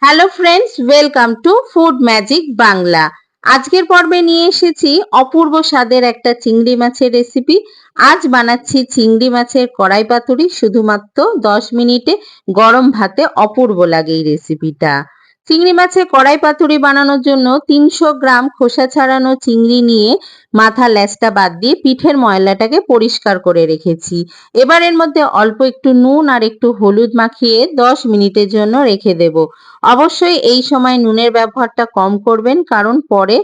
Hello friends, welcome to food magic Bangla. আজকের পর্বে নিয়ে এসেছি অপূর্ব স্বাদের একটা চিংড়ি মাছের রেসিপি। আজ বানাচ্ছি চিংড়ি মাছের কড়াই পাতুরি, শুধুমাত্র 10 মিনিটে গরম ভাতে অপূর্ব লাগে এই রেসিপিটা। চিংড়ি মাছের কড়াই পাতুরি বানানোর জন্য 300 গ্রাম খোসা ছাড়ানো চিংড়ি নিয়ে মাথা লেজটা বাদ দিয়ে পিঠের ময়লাটাকে পরিষ্কার করে রেখেছি। এবার এর মধ্যে অল্প একটু নুন আর একটু হলুদ মাখিয়ে 10 মিনিটের জন্য রেখে দেব। অবশ্যই এই সময় নুনের ব্যবহারটা কম করবেন, কারণ পরে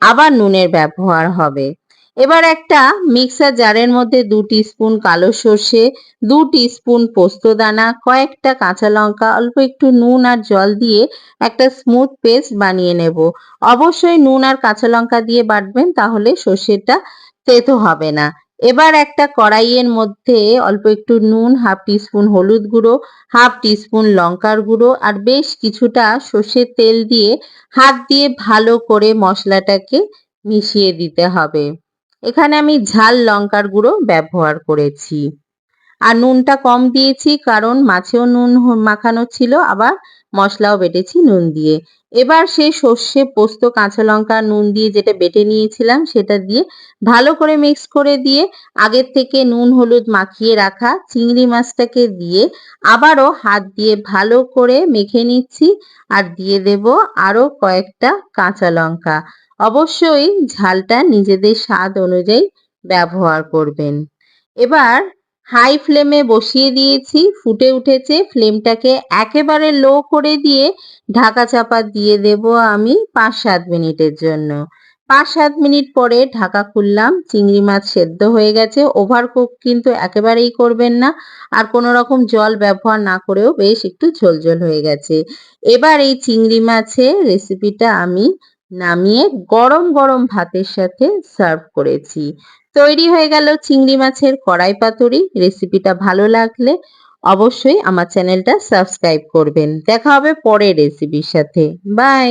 আবার নুনের ব্যবহার হবে। এবার একটা মিক্সার জারের মধ্যে 2 টিস্পুন কালো সর্ষে, 2 টিস্পুন পোস্ত দানা, কয়েকটা কাঁচা লঙ্কা, অল্প একটু নুন আর জল দিয়ে একটা স্মুথ পেস্ট বানিয়ে নেব। অবশ্যই নুন আর কাঁচা লঙ্কা দিয়ে বাটবেন, তাহলে সর্ষেটা তেতো হবে না। এবার একটা কড়াইয়ের মধ্যে অল্প একটু নুন, 1/2 টিস্পুন হলুদ গুঁড়ো, 1/2 টিস্পুন লঙ্কার গুঁড়ো আর বেশ কিছুটা সর্ষের তেল দিয়ে হাত দিয়ে ভালো করে মশলাটাকে মিশিয়ে দিতে হবে। এখানে আমি ঝাল লঙ্কার গুঁড়ো ব্যবহার করেছি। আর নুনটা কম দিয়েছি, কারণ মাছেও নুন মাখানো ছিল, আবার মশলাও বেটেছি নুন দিয়ে। এবার সেই সর্ষে, পোস্ত, কাঁচা লঙ্কা, নুন দিয়ে যেটা বেটে নিয়েছিলাম সেটা দিয়ে ভালো করে মিক্স করে দিয়ে আগের থেকে নুন হলুদ মাখিয়ে রাখা চিংড়ি মাছটাকে দিয়ে আবারও হাত দিয়ে ভালো করে মেখে নিচ্ছি। আর দিয়ে দেব আরো কয়েকটা কাঁচা লঙ্কা। অবশ্যই ঝালটা নিজেদের স্বাদ অনুযায়ী ব্যবহার করবেন। এবার হাই ফ্লেমে বসিয়ে দিয়েছি, ফুটে উঠেছে। ফ্লেমটাকে একেবারে লো করে দিয়ে ঢাকা চাপা দিয়ে দেব আমি 5-7 মিনিটের জন্য। 5-7 মিনিট পরে ঢাকা খুললাম, চিংড়ি মাছ সেদ্ধ হয়ে গেছে। ওভার কুক কিন্তু একেবারেই করবেন না, আর কোনো রকম জল ব্যবহার না করেও বেশ একটু ঝোলঝোল হয়ে গেছে। এবার এই চিংড়ি মাছের রেসিপিটা আমি নামিয়ে গরম গরম ভাতের সাথে সার্ভ করেছি। তৈরি হয়ে গেল চিংড়ি মাছের কড়াই পাতুরি। রেসিপিটা ভালো লাগলে অবশ্যই আমার চ্যানেলটা সাবস্ক্রাইব করবেন। দেখা হবে পরের রেসিপির সাথে। বাই।